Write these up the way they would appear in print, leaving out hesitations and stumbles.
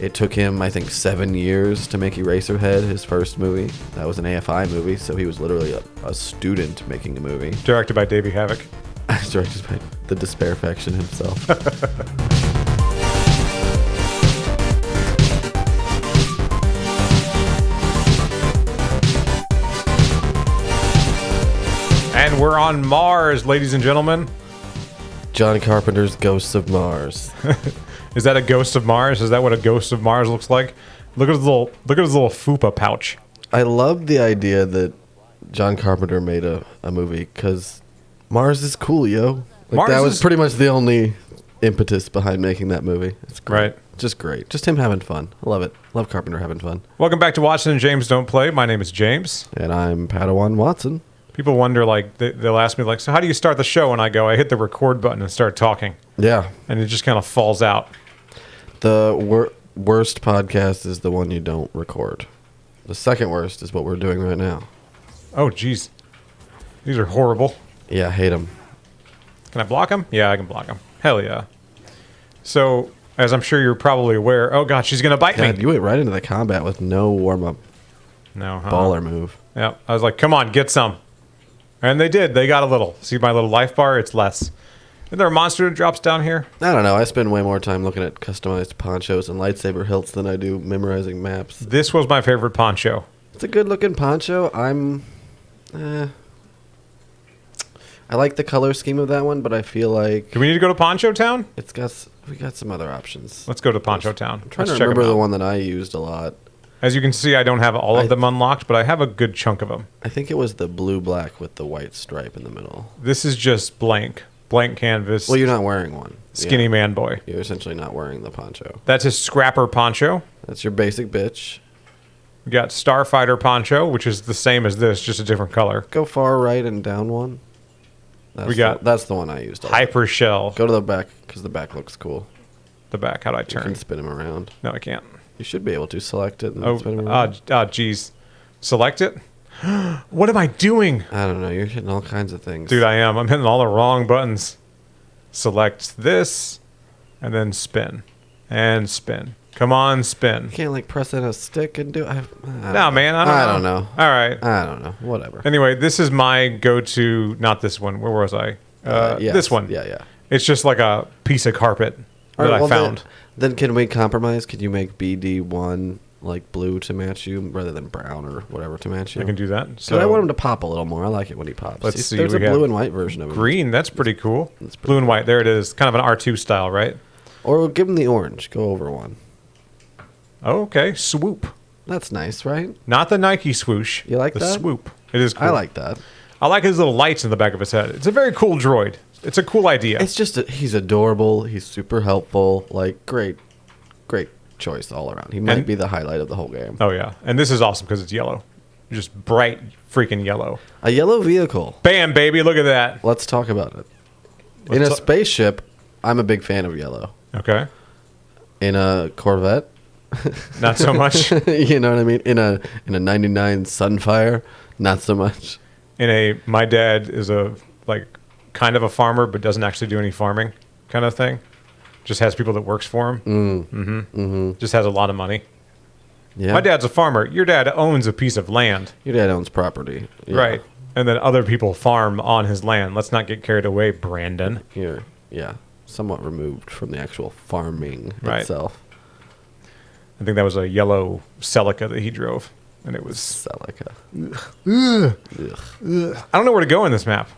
It took him, I think, 7 years to make Eraserhead, his first movie. That was an AFI movie, so he was literally a student making a movie. Directed by Davey Havoc. Directed by the Despair Faction himself. And we're on Mars, ladies and gentlemen. John Carpenter's Ghosts of Mars. Is that a ghost of Mars? Is that what a ghost of Mars looks like? Look at his little fupa pouch. I love the idea that John Carpenter made a movie because Mars is cool, yo. Like, that was pretty much the only impetus behind making that movie. It's great. Right. Just great. Just him having fun. I love it. Love Carpenter having fun. Welcome back to Watson and James Don't Play. My name is James. And I'm Padawan Watson. People wonder, like, they'll ask me, like, so how do you start the show? And I go, I hit the record button and start talking. Yeah. And it just kind of falls out. The worst podcast is the one you don't record. The second worst is what we're doing right now. Oh, jeez. These are horrible. Yeah, I hate them. Can I block them? Yeah, I can block them. Hell yeah. So, as I'm sure you're probably aware, oh, God, she's going to bite me. You went right into the combat with no warm-up. No, huh? Baller move. Yeah, I was like, come on, get some. And they did. They got a little. See my little life bar? It's less. Is there a monster that drops down here? I don't know. I spend way more time looking at customized ponchos and lightsaber hilts than I do memorizing maps. This was my favorite poncho. It's a good-looking poncho. I like the color scheme of that one, but I feel like Do we need to go to Poncho Town? we got some other options. Let's go to Poncho Town. I'm trying to remember the one that I used a lot. As you can see, I don't have all of them unlocked, but I have a good chunk of them. I think it was the blue-black with the white stripe in the middle. This is just blank canvas. Well, you're not wearing one. Skinny man boy. You're essentially not wearing the poncho. That's his scrapper poncho. That's your basic bitch. We got Starfighter poncho, which is the same as this, just a different color. Go far right and down one. That's the one I used. Hyper Shell. Go to the back because the back looks cool. The back. How do I You turn? can spin him around. No, I can't. You should be able to select it and spin him around. Geez. Select it? What am I doing? I don't know. You're hitting all kinds of things. Dude, I am. I'm hitting all the wrong buttons. Select this, and then spin. And spin. Come on, spin. You can't, like, press in a stick and do it. No, man. I don't know. All right. I don't know. Whatever. Anyway, this is my go-to, not this one. Where was I? Yes. This one. Yeah. It's just like a piece of carpet that I found. Then can we compromise? Could you make BD1 like blue to match you rather than brown or whatever to match you? I can do that. So I want him to pop a little more. I like it when he pops. Let's see. There's a blue and white version of it. Green. That's pretty cool. Blue and white. There it is. Kind of an R2 style, right? Or we'll give him the orange. Go over one. Oh, okay. Swoop. That's nice, right? Not the Nike swoosh. You like the that? Swoop. It is cool. I like that. I like his little lights in the back of his head. It's a very cool droid. It's a cool idea. It's just he's adorable. He's super helpful. Like, great choice all around. He might be the highlight of the whole game. Oh, yeah. And this is awesome because it's yellow. Just bright freaking yellow. A yellow vehicle. Bam, baby. Look at that. Let's talk about it. In a spaceship, I'm a big fan of yellow. Okay. In a Corvette, not so much. You know what I mean? In a 99 Sunfire, not so much. My dad is kind of a farmer, but doesn't actually do any farming kind of thing. Just has people that works for him. Just has a lot of money. Yeah. My dad's a farmer. Your dad owns a piece of land. Your dad owns property. Yeah. Right. And then other people farm on his land. Let's not get carried away, Brandon. Here. Yeah. Somewhat removed from the actual farming itself. I think that was a yellow Celica that he drove. And it was... Celica. Ugh. I don't know where to go in this map.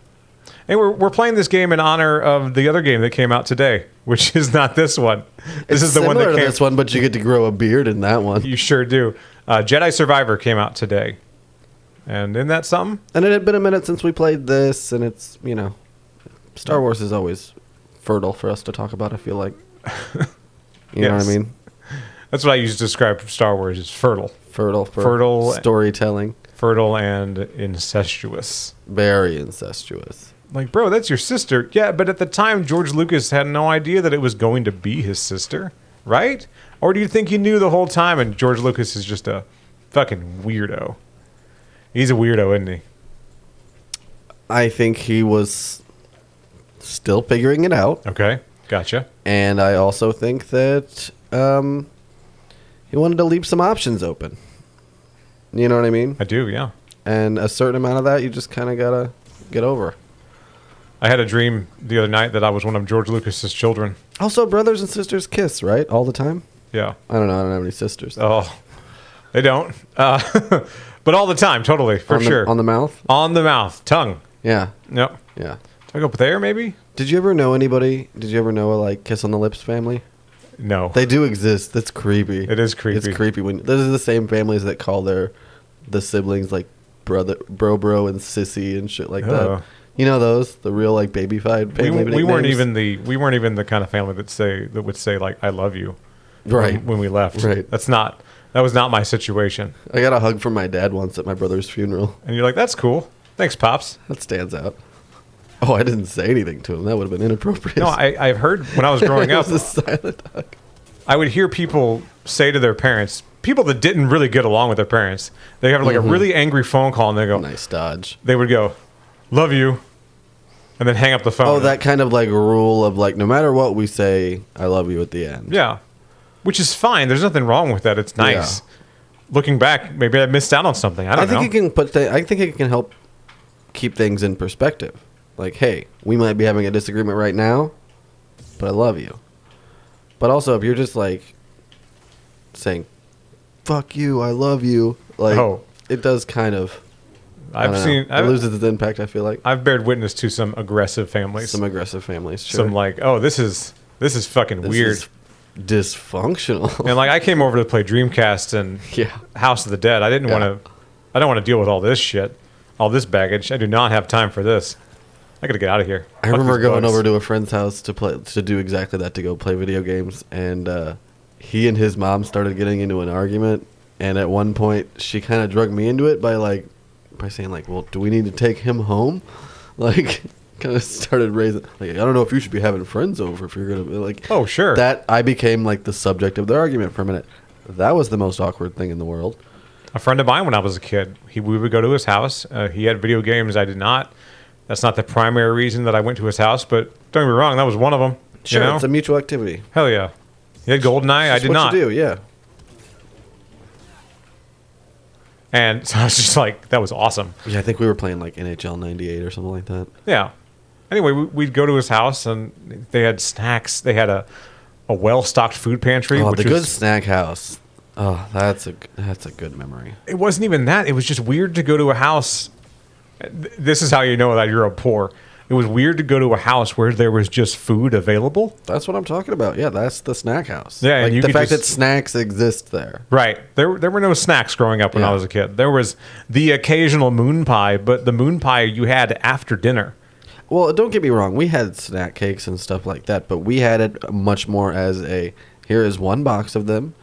And we're playing this game in honor of the other game that came out today, which is not this one. This is the one that came. This one, but you get to grow a beard in that one. You sure do. Jedi Survivor came out today, and isn't that something? And it had been a minute since we played this, and it's Star Wars is always fertile for us to talk about. I feel like, you know what I mean. That's what I use to describe Star Wars: is fertile, fertile storytelling, fertile and incestuous, very incestuous. Like, bro, that's your sister. Yeah, but at the time, George Lucas had no idea that it was going to be his sister, right? Or do you think he knew the whole time and George Lucas is just a fucking weirdo? He's a weirdo, isn't he? I think he was still figuring it out. Okay, gotcha. And I also think that he wanted to leave some options open. You know what I mean? I do, yeah. And a certain amount of that you just kind of got to get over. I had a dream the other night that I was one of George Lucas's children. Also, brothers and sisters kiss, right? All the time? Yeah. I don't know. I don't have any sisters. Oh, they don't. But all the time, totally, for sure. On the mouth? On the mouth. Tongue. Yeah. Yep. Yeah. Do I go up there, maybe? Did you ever know anybody? Did you ever know a, like, kiss on the lips family? No. They do exist. That's creepy. It is creepy. It's creepy. Those are the same families that call the siblings, like, bro, and sissy and shit like that. You know those? The real, like, baby-fied family we weren't even the kind of family that would say, like, I love you. Right. When we left. Right. That was not my situation. I got a hug from my dad once at my brother's funeral. And you're like, that's cool. Thanks, Pops. That stands out. Oh, I didn't say anything to him. That would have been inappropriate. No, I've heard when I was growing up. It was a silent hug. I would hear people say to their parents, people that didn't really get along with their parents, they have like a really angry phone call and they go, nice dodge. They would go, love you, and then hang up the phone. Oh, that kind of like rule of like, no matter what we say, I love you at the end. Yeah. Which is fine. There's nothing wrong with that. It's nice. Yeah. Looking back, maybe I missed out on something. I think it can help keep things in perspective. Like, hey, we might be having a disagreement right now, but I love you. But also, if you're just like saying, "Fuck you, I love you," like it does kind of. It loses its impact. I feel like I've bared witness to some aggressive families. Sure. Some like, oh, this is fucking weird. Is dysfunctional. And like, I came over to play Dreamcast and House of the Dead. I don't want to deal with all this shit, all this baggage. I do not have time for this. I gotta get out of here. I remember going over to a friend's house to do exactly that, to go play video games, and he and his mom started getting into an argument, and at one point she kind of drug me into it by saying like, well, do we need to take him home? Like, kind of started raising, like, I don't know if you should be having friends over if you're gonna be like, oh sure. That I became like the subject of their argument for a minute. That was the most awkward thing in the world. A friend of mine when I was a kid, we would go to his house. He had video games. I did not. That's not the primary reason that I went to his house, but don't get me wrong, that was one of them. Sure, you know? It's a mutual activity. Hell yeah. He had GoldenEye, I did not. What you do, yeah. And so I was just like, that was awesome. Yeah, I think we were playing like NHL 98 or something like that. Yeah. Anyway, we'd go to his house, and they had snacks. They had a well-stocked food pantry. Oh, the good snack house. Oh, that's a good memory. It wasn't even that. It was just weird to go to a house. This is how you know that you're a poor. It was weird to go to a house where there was just food available. That's what I'm talking about. Yeah, that's the snack house. Yeah, like, and the fact that snacks exist there. Right. There were no snacks growing up when I was a kid. There was the occasional moon pie, but the moon pie you had after dinner. Well, don't get me wrong. We had snack cakes and stuff like that, but we had it much more as here is one box of them.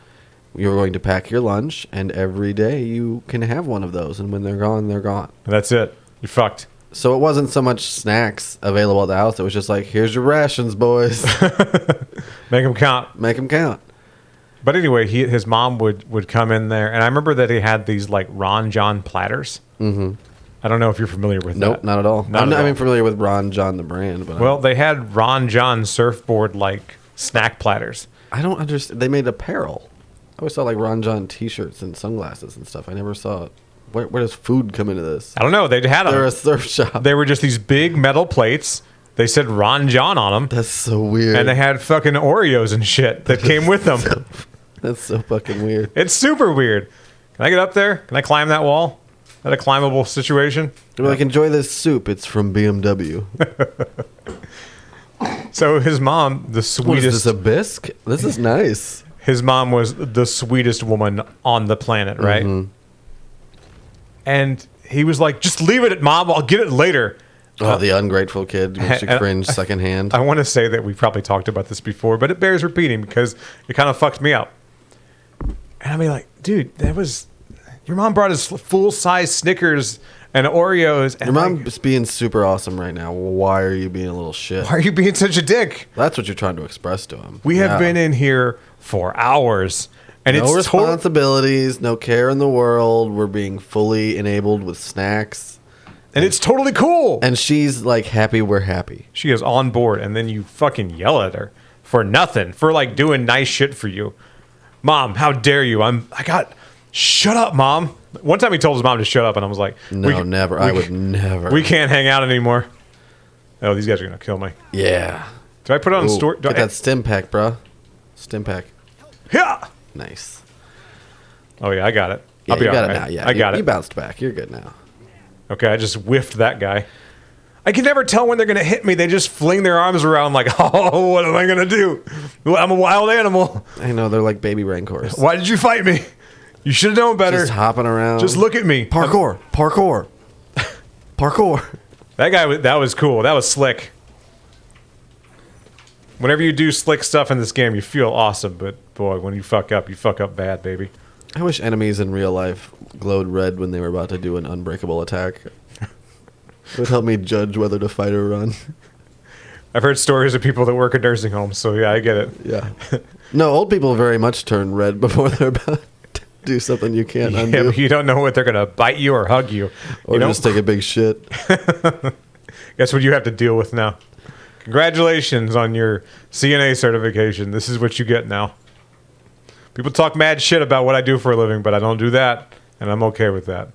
You're going to pack your lunch, and every day you can have one of those, and when they're gone, they're gone. That's it. You're fucked. So it wasn't so much snacks available at the house. It was just like, here's your rations, boys. Make them count. Make them count. But anyway, his mom would come in there, and I remember that he had these like Ron John platters. Mm-hmm. I don't know if you're familiar with that. Nope, not at all. I'm familiar with Ron John the brand. But they had Ron John surfboard like snack platters. I don't understand. They made apparel. I always saw like Ron John T-shirts and sunglasses and stuff. I never saw it. Where does food come into this? I don't know. They had them. They're a surf shop. They were just these big metal plates. They said Ron John on them. That's so weird. And they had fucking Oreos and shit that came with them. That's so fucking weird. It's super weird. Can I get up there? Can I climb that wall? Is that a climbable situation? They're like, enjoy this soup. It's from BMW. So his mom, the sweetest... What is this, a bisque? This is nice. His mom was the sweetest woman on the planet, right? Mm-hmm. And he was like, just leave it at Mom. I'll get it later. Oh, the ungrateful kid makes you cringe secondhand. I want to say that we probably talked about this before, but it bears repeating because it kind of fucked me up. And I mean, like, dude, that was... Your mom brought us full-size Snickers and Oreos. And your mom's being super awesome right now. Why are you being a little shit? Why are you being such a dick? That's what you're trying to express to him. We have been in here for hours. And no responsibilities, no care in the world. We're being fully enabled with snacks. And it's totally cool. And she's like happy we're happy. She is on board. And then you fucking yell at her for nothing. For like doing nice shit for you. Mom, how dare you? Shut up, Mom. One time he told his mom to shut up, and I was like, no, never. I would never. We can't hang out anymore. Oh, these guys are going to kill me. Yeah. Do I put it on story? Get that stim pack, bro. Stim pack. Yeah. Nice. Oh, yeah, I got it. Yeah, I'll be you all got right. it now. Yeah, I got it. You bounced back. You're good now. Okay, I just whiffed that guy. I can never tell when they're going to hit me. They just fling their arms around like, oh, what am I going to do? I'm a wild animal. I know, they're like baby rancors. Why did you fight me? You should have known better. Just hopping around. Just look at me. Parkour. That guy, that was cool. That was slick. Whenever you do slick stuff in this game, you feel awesome. But boy, when you fuck up bad, baby. I wish enemies in real life glowed red when they were about to do an unbreakable attack. It would help me judge whether to fight or run. I've heard stories of people that work at nursing homes, so yeah, I get it. Yeah. No, old people very much turn red before they're about to do something you can't undo. Yeah, but you don't know what they're going to bite you or hug you. Or just take a big shit. Guess what you have to deal with now. Congratulations on your CNA certification. This is what you get now. People talk mad shit about what I do for a living, but I don't do that, and I'm okay with that.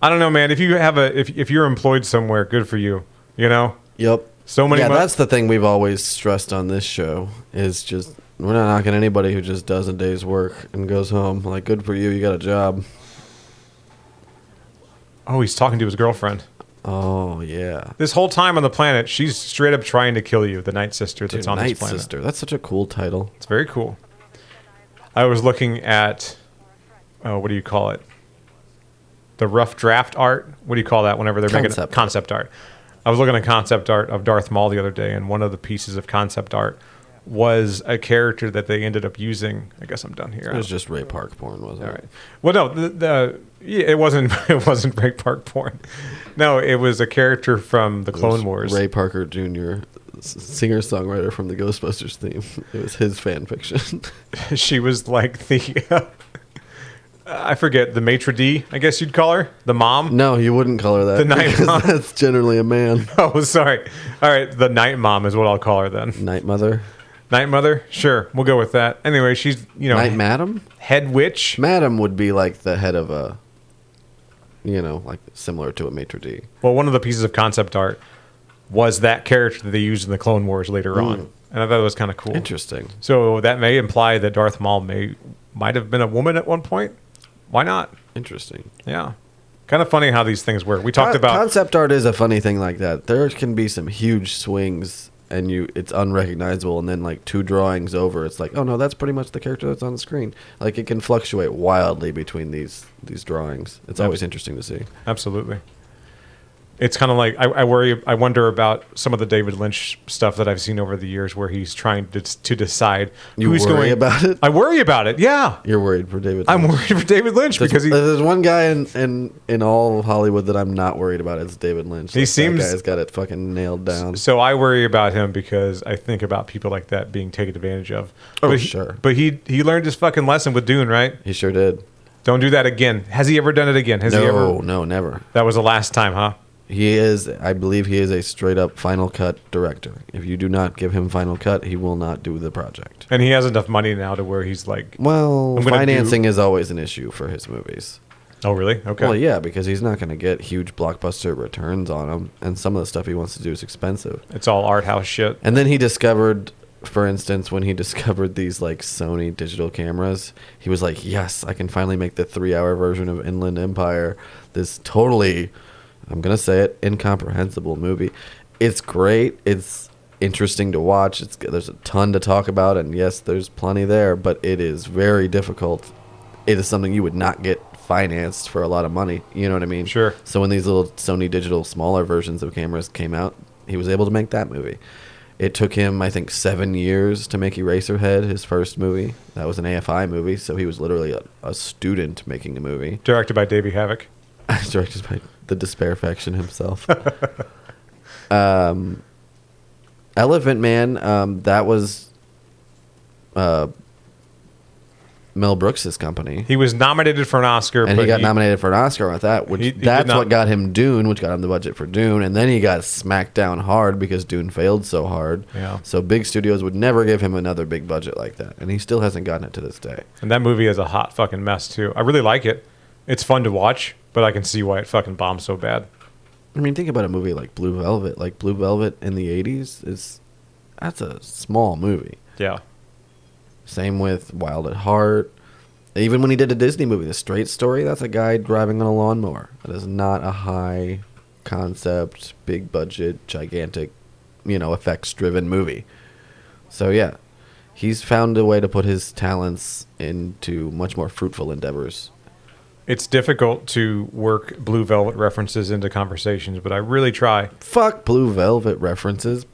I don't know, man. If you have if you're employed somewhere, good for you. You know. Yep. So many. Yeah, that's the thing we've always stressed on this show is just we're not knocking anybody who just does a day's work and goes home. Like, good for you. You got a job. Oh, he's talking to his girlfriend. Oh yeah. This whole time on the planet, she's straight up trying to kill you. The Night Sister that's on Night this planet. Sister. That's such a cool title. It's very cool. I was looking at, what do you call it? The rough draft art. What do you call that? Whenever they're making concept art. I was looking at concept art of Darth Maul the other day, and one of the pieces of concept art was a character that they ended up using. I guess I'm done here. It was just Ray Park porn, wasn't it? All right. Well, no, it wasn't. It wasn't Ray Park porn. No, it was a character from the Clone Wars. Ray Parker Jr., singer-songwriter from the Ghostbusters theme. It was his fan fiction. She was like the. I forget, the maitre d', I guess you'd call her? The mom? No, you wouldn't call her that. The night mom? That's generally a man. Oh, sorry. All right, the night mom is what I'll call her then. Night mother? Night mother? Sure, we'll go with that. Anyway, she's, Night madam? Head witch? Madam would be like the head of a, like similar to a maitre d'. Well, one of the pieces of concept art was that character that they used in the Clone Wars later on. And I thought it was kind of cool. Interesting. So that may imply that Darth Maul might have been a woman at one point. Why not? Interesting. Yeah. Kind of funny how these things work. We talked about... Concept art is a funny thing like that. There can be some huge swings, and it's unrecognizable, and then like 2 drawings over, it's like, oh no, that's pretty much the character that's on the screen. Like, it can fluctuate wildly between these drawings. It's always interesting to see. Absolutely. It's kind of like I wonder about some of the David Lynch stuff that I've seen over the years where he's trying to decide who's going about it. I worry about it. Yeah, you're worried for David Lynch. I'm worried for David Lynch because there's one guy in all of Hollywood that I'm not worried about. It's David Lynch. He seems that guy's got it fucking nailed down. So I worry about him because I think about people like that being taken advantage of. Sure. But he learned his fucking lesson with Dune, right? He sure did. Don't do that again. Has he ever done it again? No, never. That was the last time, huh? I believe he is a straight up Final Cut director. If you do not give him Final Cut, he will not do the project. And he has enough money now to where he's like... Well, financing is always an issue for his movies. Oh, really? Okay. Well, yeah, because he's not going to get huge blockbuster returns on them, and some of the stuff he wants to do is expensive. It's all art house shit. And then he discovered, for instance, when he discovered these like Sony digital cameras, he was like, yes, I can finally make the 3-hour version of Inland Empire. This totally... I'm going to say it, incomprehensible movie. It's great. It's interesting to watch. There's a ton to talk about, and yes, there's plenty there, but it is very difficult. It is something you would not get financed for a lot of money. You know what I mean? Sure. So when these little Sony digital smaller versions of cameras came out, he was able to make that movie. It took him, I think, 7 years to make Eraserhead, his first movie. That was an AFI movie, so he was literally a student making a movie. Directed by Davey Havok. Directed by the Despair Faction himself. Elephant Man, that was Mel Brooks' company. He was nominated for an Oscar. And he got nominated for an Oscar with that, which that's what got him Dune, which got him the budget for Dune. And then he got smacked down hard because Dune failed so hard. Yeah. So big studios would never give him another big budget like that. And he still hasn't gotten it to this day. And that movie is a hot fucking mess, too. I really like it. It's fun to watch, but I can see why it fucking bombed so bad. I mean, think about a movie like Blue Velvet. Like Blue Velvet in the 80s, that's a small movie. Yeah. Same with Wild at Heart. Even when he did a Disney movie, The Straight Story, that's a guy driving on a lawnmower. That is not a high concept, big budget, gigantic, effects driven movie. So yeah, he's found a way to put his talents into much more fruitful endeavors. It's difficult to work Blue Velvet references into conversations, but I really try. Fuck Blue Velvet references.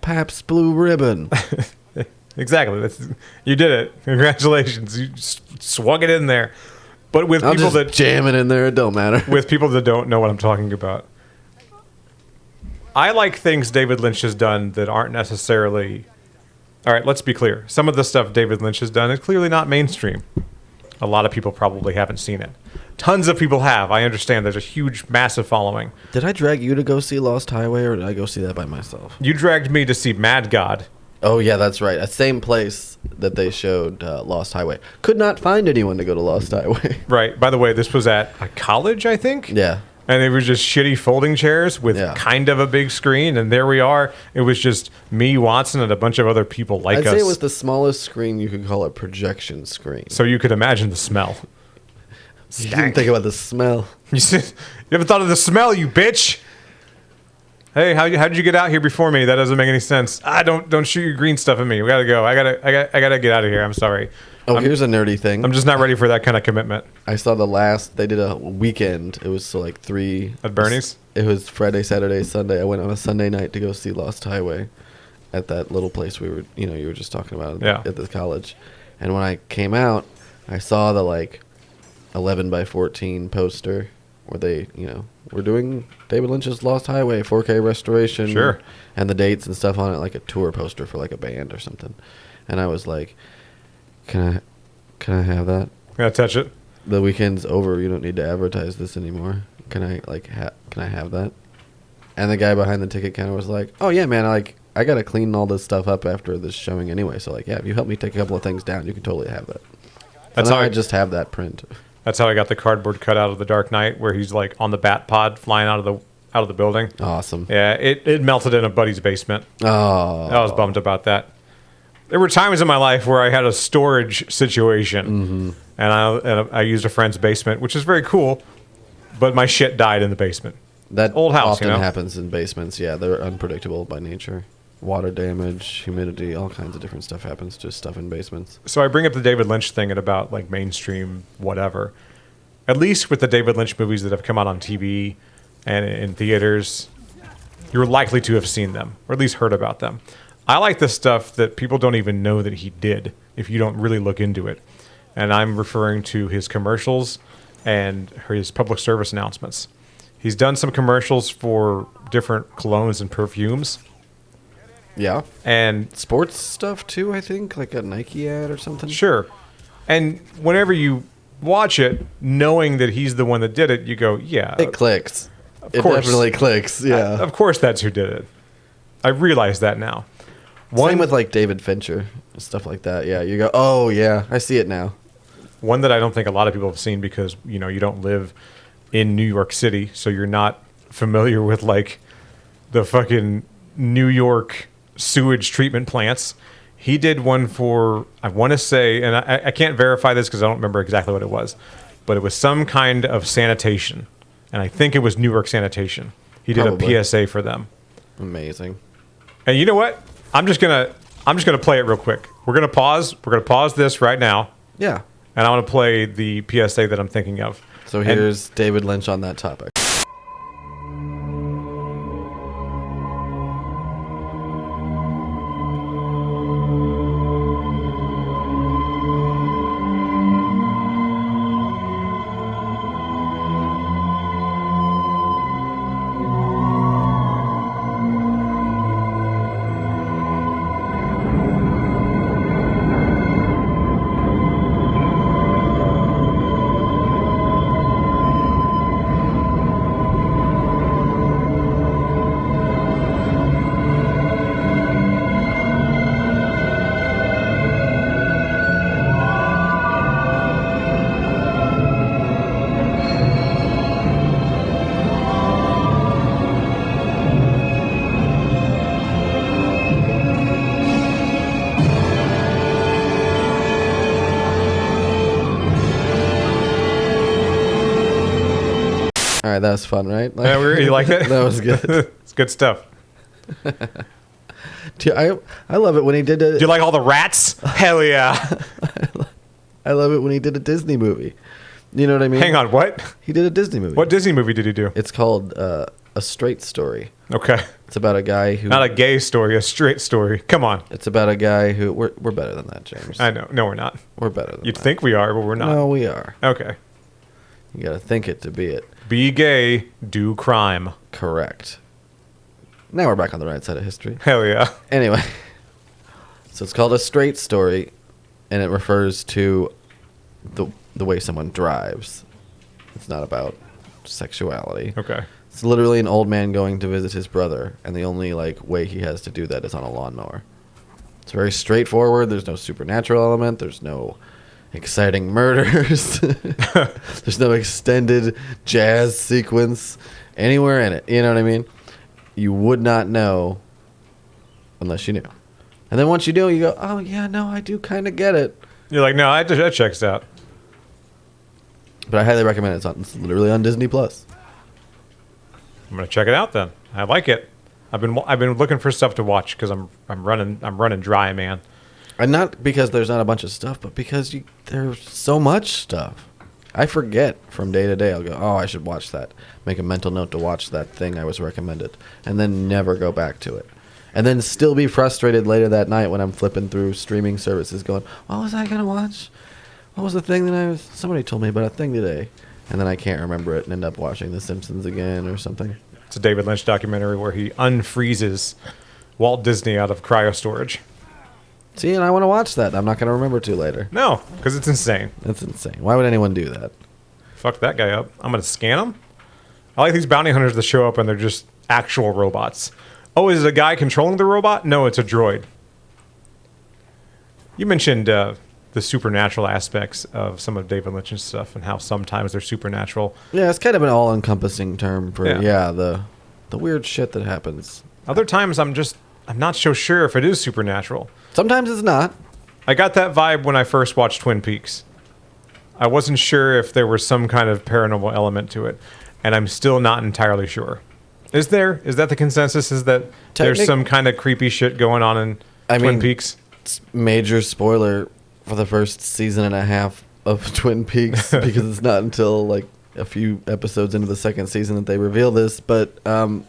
Pabst Blue Ribbon. Exactly. You did it. Congratulations. You swung it in there. But with I'll people just jam it in there, it don't matter. With people that don't know what I'm talking about. I like things David Lynch has done that aren't necessarily... All right, let's be clear. Some of the stuff David Lynch has done is clearly not mainstream. A lot of people probably haven't seen it. Tons of people have. I understand there's a huge, massive following. Did I drag you to go see Lost Highway, or did I go see that by myself? You dragged me to see Mad God. Oh, yeah, that's right. That same place that they showed Lost Highway. Could not find anyone to go to Lost Highway. Right. By the way, this was at a college, I think? Yeah. And they were just shitty folding chairs with kind of a big screen. And there we are. It was just me, Watson, and a bunch of other people like us. I'd say it was the smallest screen you could call a projection screen. So you could imagine the smell. You didn't think about the smell. You haven't thought of the smell, you bitch. Hey, how did you get out here before me? That doesn't make any sense. Don't shoot your green stuff at me. We gotta go. I gotta get out of here. I'm sorry. Here's a nerdy thing. I'm just not ready for that kind of commitment. I saw they did a weekend. It was like 3 at Bernie's. It was Friday, Saturday, Sunday. I went on a Sunday night to go see Lost Highway at that little place you were just talking about at the college. And when I came out, I saw the 11 by 14 poster where they, we're doing David Lynch's Lost Highway 4K restoration. Sure. And the dates and stuff on it, like a tour poster for like a band or something. And I was like, can I have that? Can I touch it? The weekend's over. You don't need to advertise this anymore. Can I can I have that? And the guy behind the ticket counter was like, oh yeah, man, I got to clean all this stuff up after this showing anyway. So if you help me take a couple of things down, you can totally have that. That's how I just have that print. That's how I got the cardboard cut out of The Dark Knight, where he's like on the bat pod flying out of the building. Awesome. Yeah, it melted in a buddy's basement. Oh. I was bummed about that. There were times in my life where I had a storage situation, and I used a friend's basement, which is very cool, but my shit died in the basement. That old house often happens in basements. Yeah, they're unpredictable by nature. Water damage, humidity, all kinds of different stuff happens to stuff in basements. So I bring up the David Lynch thing and about mainstream whatever. At least with the David Lynch movies that have come out on TV and in theaters, you're likely to have seen them or at least heard about them. I like the stuff that people don't even know that he did if you don't really look into it. And I'm referring to his commercials and his public service announcements. He's done some commercials for different colognes and perfumes. Yeah. And sports stuff too, I think, like a Nike ad or something. Sure. And whenever you watch it, knowing that he's the one that did it, you go, yeah. It clicks. Of course. It definitely clicks, yeah. Of course that's who did it. I realize that now. Same with David Fincher, stuff like that. Yeah, you go, oh yeah, I see it now. One that I don't think a lot of people have seen because, you don't live in New York City, so you're not familiar with the fucking New York sewage treatment plants. He did one for, I want to say, and I can't verify this because I don't remember exactly what it was, but it was some kind of sanitation, and I think it was New York Sanitation. He did a PSA for them. Amazing. And you know what? I'm just gonna play it real quick. We're gonna pause this right now. Yeah. And I want to play the PSA that I'm thinking of. So here's David Lynch on that topic. All right, that was fun, right? Yeah, you like it? That was good. It's good stuff. Dude, I love it when he did Do you like all the rats? Hell yeah. I love it when he did a Disney movie. You know what I mean? Hang on, what? He did a Disney movie. What Disney movie did he do? It's called A Straight Story. Okay. It's about a guy who... Not a gay story, a straight story. Come on. It's about a guy who... We're better than that, James. I know. No, we're not. We're better than You'd that. think we are, but we're not. No, we are. Okay. You got to think it to be it. Be gay, do crime. Correct. Now we're back on the right side of history. Hell yeah. Anyway. So it's called A Straight Story, and it refers to the way someone drives. It's not about sexuality. Okay. It's literally an old man going to visit his brother, and the only way he has to do that is on a lawnmower. It's very straightforward. There's no supernatural element. There's no exciting murders. There's no extended jazz sequence anywhere in it. You know what I mean? You would not know unless you knew. And then once you do, you go, oh, yeah, no, I do kind of get it. You're like, no, that checks out. But I highly recommend it. It's literally on Disney Plus. I'm gonna check it out then. I like it. I've been looking for stuff to watch because I'm running dry, man. And not because there's not a bunch of stuff, but because there's so much stuff. I forget from day to day. I'll go, oh, I should watch that. Make a mental note to watch that thing I was recommended. And then never go back to it. And then still be frustrated later that night when I'm flipping through streaming services going, what was I going to watch? What was the thing that somebody told me about a thing today? And then I can't remember it and end up watching The Simpsons again or something. It's a David Lynch documentary where he unfreezes Walt Disney out of cryo storage. See, and I want to watch that. I'm not going to remember to later. No, because it's insane. That's insane. Why would anyone do that? Fuck that guy up. I'm going to scan him. I like these bounty hunters that show up and they're just actual robots. Oh, is it a guy controlling the robot? No, it's a droid. You mentioned the supernatural aspects of some of David Lynch's stuff and how sometimes they're supernatural. Yeah, it's kind of an all-encompassing term for, the weird shit that happens. Other times I'm not so sure if it is supernatural. Sometimes it's not. I got that vibe when I first watched Twin Peaks. I wasn't sure if there was some kind of paranormal element to it, and I'm still not entirely sure. Is there? Is that the consensus? Is that there's some kind of creepy shit going on in Twin Peaks? It's major spoiler for the first season and a half of Twin Peaks because it's not until like a few episodes into the second season that they reveal this. But no,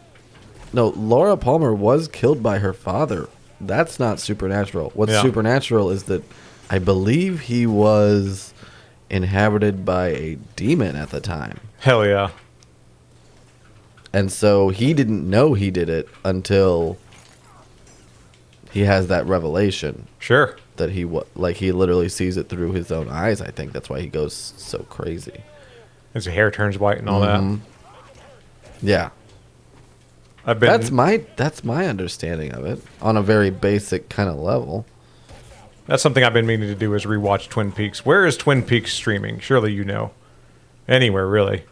Laura Palmer was killed by her father. That's not supernatural. What's supernatural is that I believe he was inhabited by a demon at the time. Hell yeah. And so he didn't know he did it until he has that revelation. Sure. That he literally sees it through his own eyes. I think that's why he goes so crazy. His hair turns white and all that. Yeah. That's my understanding of it on a very basic kind of level. That's something I've been meaning to do is rewatch Twin Peaks. Where is Twin Peaks streaming? Surely you know. Anywhere, really.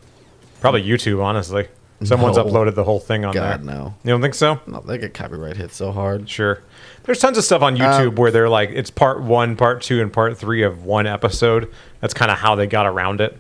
Probably YouTube, honestly. Someone's uploaded the whole thing on there. God, no. You don't think so? No, they get copyright hit so hard. Sure. There's tons of stuff on YouTube where they're like, it's part 1, part 2, and part 3 of one episode. That's kind of how they got around it.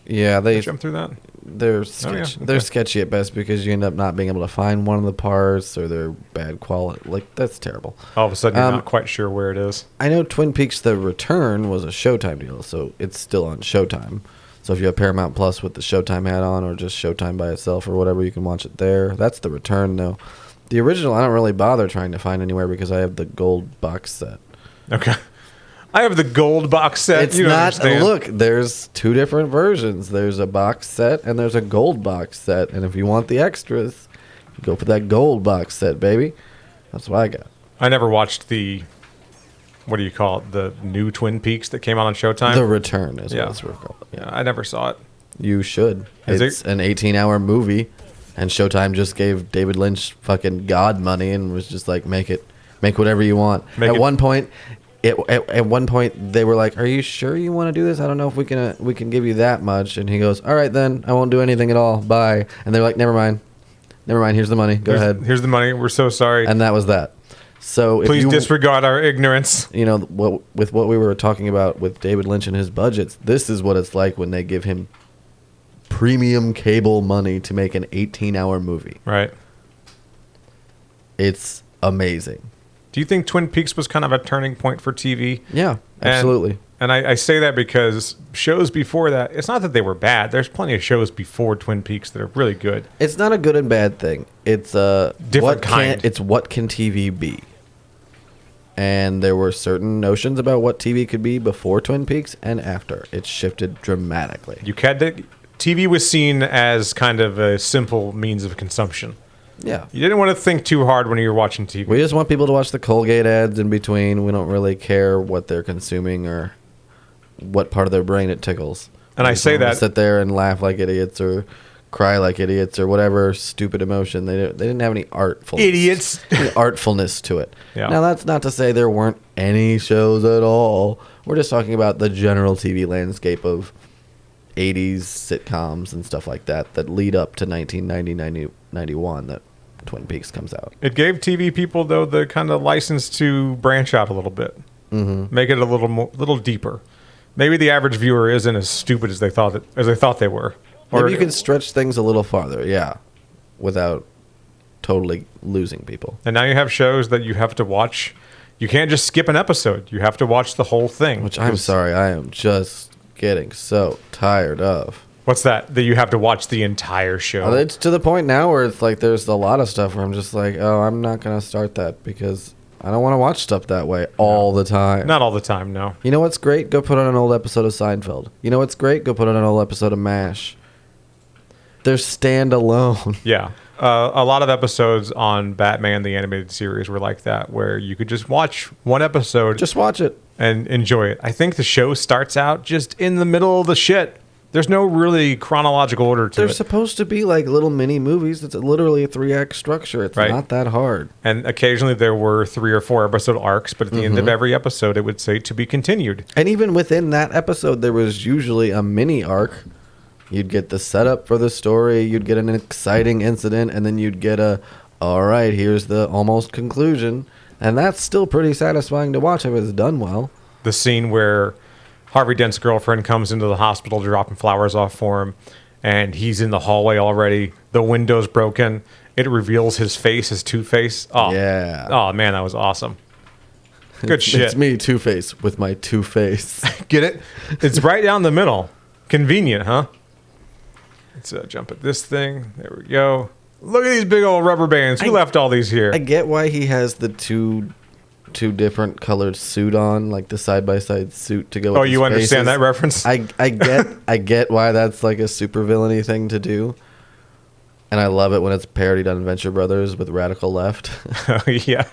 Yeah, they jump through that. They're sketchy. They're sketchy at best because you end up not being able to find one of the parts, or they're bad quality. Like, that's terrible. All of a sudden, you're not quite sure where it is. I know Twin Peaks: The Return was a Showtime deal, so it's still on Showtime. So if you have Paramount Plus with the Showtime hat on, or just Showtime by itself, or whatever, you can watch it there. That's The Return, though. The original, I don't really bother trying to find anywhere because I have the gold box set. Okay. I have the gold box set. It's not. Look, there's two different versions. There's a box set and there's a gold box set. And if you want the extras, you go for that gold box set, baby. That's what I got. I never watched the, what do you call it? The new Twin Peaks that came out on Showtime. The Return is what it's called. Yeah, I never saw it. You should. It's an 18-hour movie, and Showtime just gave David Lynch fucking God money and was just like, make whatever you want. At one point, they were like, "Are you sure you want to do this? I don't know if we can give you that much." And he goes, "All right, then I won't do anything at all. Bye." And they're like, "Never mind. Here's the money. Go ahead. Here's the money. We're so sorry." And that was that. So please disregard our ignorance. You know, with what we were talking about with David Lynch and his budgets, this is what it's like when they give him premium cable money to make an 18-hour movie. Right. It's amazing. Do you think Twin Peaks was kind of a turning point for TV? Yeah, absolutely. And I say that because shows before that, it's not that they were bad. There's plenty of shows before Twin Peaks that are really good. It's not a good and bad thing. It's a different kind. It's what can TV be? And there were certain notions about what TV could be before Twin Peaks and after. It shifted dramatically. TV was seen as kind of a simple means of consumption. Yeah. You didn't want to think too hard when you were watching TV. We just want people to watch the Colgate ads in between. We don't really care what they're consuming or what part of their brain it tickles. And I say that... sit there and laugh like idiots or cry like idiots or whatever stupid emotion. They didn't have any artfulness to it. Yeah. Now, that's not to say there weren't any shows at all. We're just talking about the general TV landscape of 80s sitcoms and stuff like that lead up to 1990, 91 that Twin Peaks comes out. It gave TV people, though, the kind of license to branch out a little bit. Mm-hmm. Make it a little deeper. Maybe the average viewer isn't as stupid as they thought they were. Or maybe you can stretch things a little farther, yeah, without totally losing people. And now you have shows that you have to watch. You can't just skip an episode. You have to watch the whole thing. Which I'm sorry, I am just getting so tired of. What's that? That you have to watch the entire show? It's to the point now where it's like there's a lot of stuff where I'm just like, oh, I'm not going to start that because I don't want to watch stuff that way all the time. Not all the time, no. You know what's great? Go put on an old episode of Seinfeld. You know what's great? Go put on an old episode of MASH. They're standalone. Yeah. A lot of episodes on Batman, the animated series, were like that, where you could just watch one episode. Just watch it. And enjoy it. I think the show starts out just in the middle of the shit. There's no really chronological order to it. They're supposed to be like little mini movies. It's literally a 3-act structure. It's not that hard. And occasionally there were 3 or 4 episode arcs, but at the end of every episode, it would say to be continued. And even within that episode, there was usually a mini arc. You'd get the setup for the story, you'd get an exciting incident, and then you'd get all right, here's the almost conclusion. And that's still pretty satisfying to watch if it's done well. The scene where Harvey Dent's girlfriend comes into the hospital dropping flowers off for him, and he's in the hallway already. The window's broken. It reveals his face, his Two-Face. Oh, yeah. Oh, man, that was awesome. Good shit. It's me, Two-Face, with my Two-Face. Get it? It's right down the middle. Convenient, huh? Let's jump at this thing. There we go. Look at these big old rubber bands. Who left all these here? I get why he has the two different colored suit on, like the side-by-side suit to go with his you understand faces. that reference? I get why that's like a super villainy thing to do. And I love it when it's parodied on Venture Brothers with Radical Left. Oh, yeah.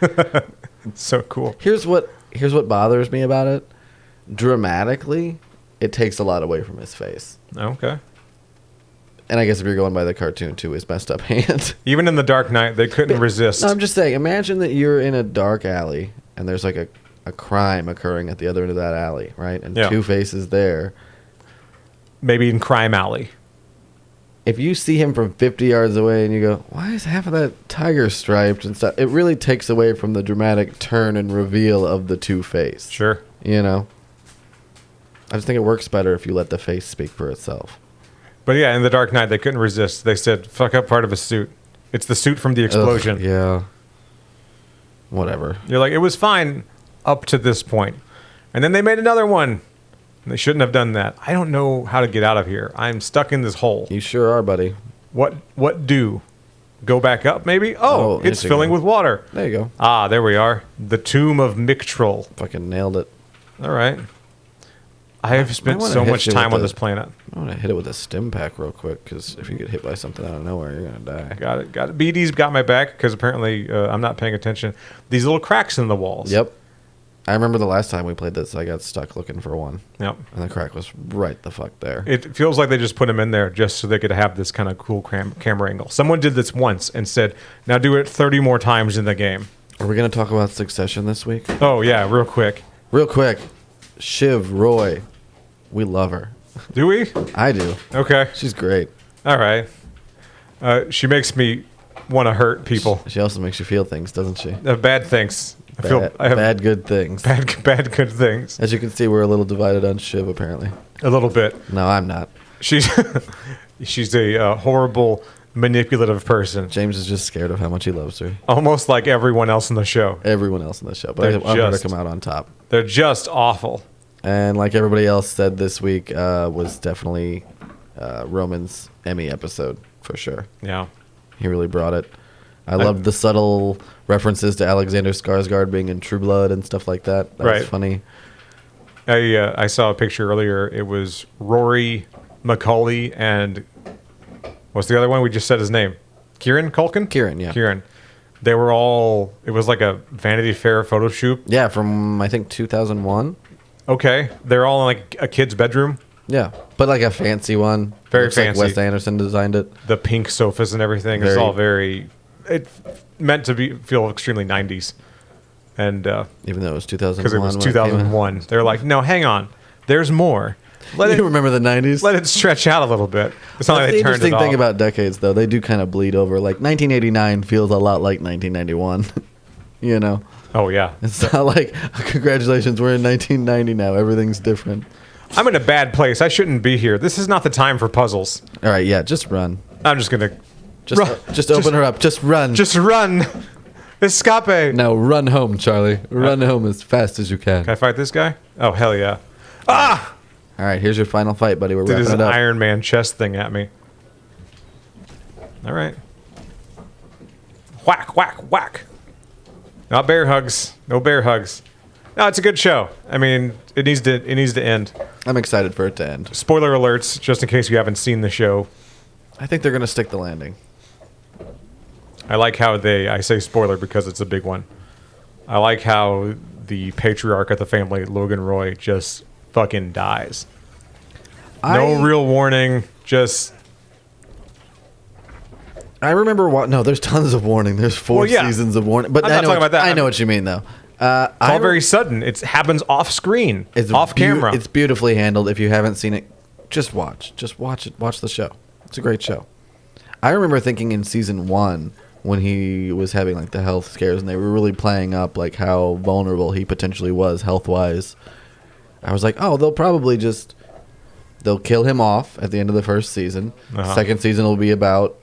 So cool. Here's what bothers me about it. Dramatically, it takes a lot away from his face. Okay. And I guess if you're going by the cartoon, too, his messed up hand. Even in The Dark Knight, they couldn't resist. No, I'm just saying, imagine that you're in a dark alley, and there's like a crime occurring at the other end of that alley, right? And Two-Face is there. Maybe in Crime Alley. If you see him from 50 yards away and you go, why is half of that tiger striped and stuff? It really takes away from the dramatic turn and reveal of the Two-Face. Sure. You know? I just think it works better if you let the face speak for itself. But yeah, in The Dark Knight, they couldn't resist. They said, fuck up part of his suit. It's the suit from the explosion. Ugh, yeah. Whatever. You're like, it was fine up to this point. And then they made another one. And they shouldn't have done that. I don't know how to get out of here. I'm stuck in this hole. You sure are, buddy. What do? Go back up, maybe? Oh, it's filling with water. There you go. Ah, there we are. The Tomb of Mictrol. Fucking nailed it. All right. I have spent so much time on this planet. I want to hit it with a stim pack real quick, because if you get hit by something out of nowhere, you're going to die. Got it. BD's got my back, because apparently I'm not paying attention. These little cracks in the walls. Yep. I remember the last time we played this, I got stuck looking for one. Yep. And the crack was right the fuck there. It feels like they just put them in there just so they could have this kind of cool camera angle. Someone did this once and said, now do it 30 more times in the game. Are we going to talk about Succession this week? Oh, yeah, real quick. Real quick. Shiv Roy. We love her. Do we? I do. Okay. She's great. All right. She makes me want to hurt people. She also makes you feel things, doesn't she? Bad things. Bad good things. Bad good things. As you can see, we're a little divided on Shiv, apparently. A little bit. No, I'm not. She's She's a horrible, manipulative person. James is just scared of how much he loves her. Almost like everyone else in the show. Everyone else in the show. But I want her to come out on top. They're just awful. And like everybody else said this week, was definitely Roman's Emmy episode, for sure. Yeah. He really brought it. I loved the subtle references to Alexander Skarsgård being in True Blood and stuff like that. That was funny. I saw a picture earlier. It was Rory McCauley and what's the other one? We just said his name. Kieran Culkin? Kieran, yeah. Kieran. They were all, it was like a Vanity Fair photo shoot. Yeah, from I think 2001. Okay. They're all in like a kid's bedroom. Yeah, but like a fancy one. Very Looks fancy. Like Wes Anderson designed it. The pink sofas and everything. It's all very, it meant to feel extremely 90s. And even though it was 2001. Because it was 2001. They're like, no, hang on. There's more. You remember the 90s? Let it stretch out a little bit. It's not like they turned it off. The interesting thing about decades, though, they do kind of bleed over. Like 1989 feels a lot like 1991. You know? Oh, yeah. It's not like, congratulations, we're in 1990 now. Everything's different. I'm in a bad place. I shouldn't be here. This is not the time for puzzles. All right, yeah, just run. I'm just going to... Just open her up. Just run. Just run. Escape. Now run home, Charlie. Run home as fast as you can. Can I fight this guy? Oh, hell yeah. Ah! All right, here's your final fight, buddy. We're wrapping it up. Did his Iron Man chest thing at me. All right. Whack, whack, whack. Not bear hugs. No bear hugs. No, it's a good show. I mean, it needs to end. I'm excited for it to end. Spoiler alerts, just in case you haven't seen the show. I think they're going to stick the landing. I like how I say spoiler because it's a big one. I like how the patriarch of the family, Logan Roy, just fucking dies. No real warning, just... I remember no, there's tons of warning. There's 4 seasons of warning. But I'm not talking about that. I know what you mean, though. It's all very sudden. It happens off screen, off camera. It's beautifully handled. If you haven't seen it, just watch. Just watch it. Watch the show. It's a great show. I remember thinking in season 1 when he was having like the health scares and they were really playing up like how vulnerable he potentially was health-wise. I was like, oh, they'll kill him off at the end of the first season. Second season will be about,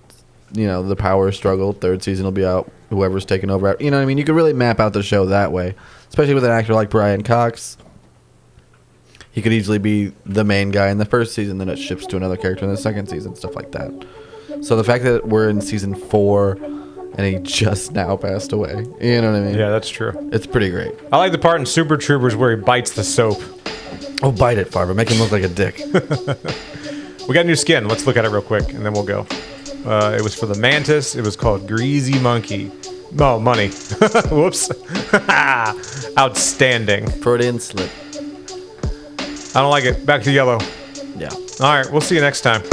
the power struggle. Third season will be out whoever's taking over. You know what I mean? You could really map out the show that way, especially with an actor like Brian Cox. He could easily be the main guy in the first season, then it shifts to another character in the second season, stuff like that. So the fact that we're in season 4 and he just now passed away, you know what I mean? Yeah, that's true. It's pretty great. I like the part in Super Troopers where he bites the soap. Oh, bite it, Farva. Make him look like a dick. We got a new skin. Let's look at it real quick, and then we'll go. It was for the Mantis. It was called Greasy Monkey. Oh, money. Whoops. Outstanding. Freudian slip. I don't like it. Back to yellow. Yeah. All right. We'll see you next time.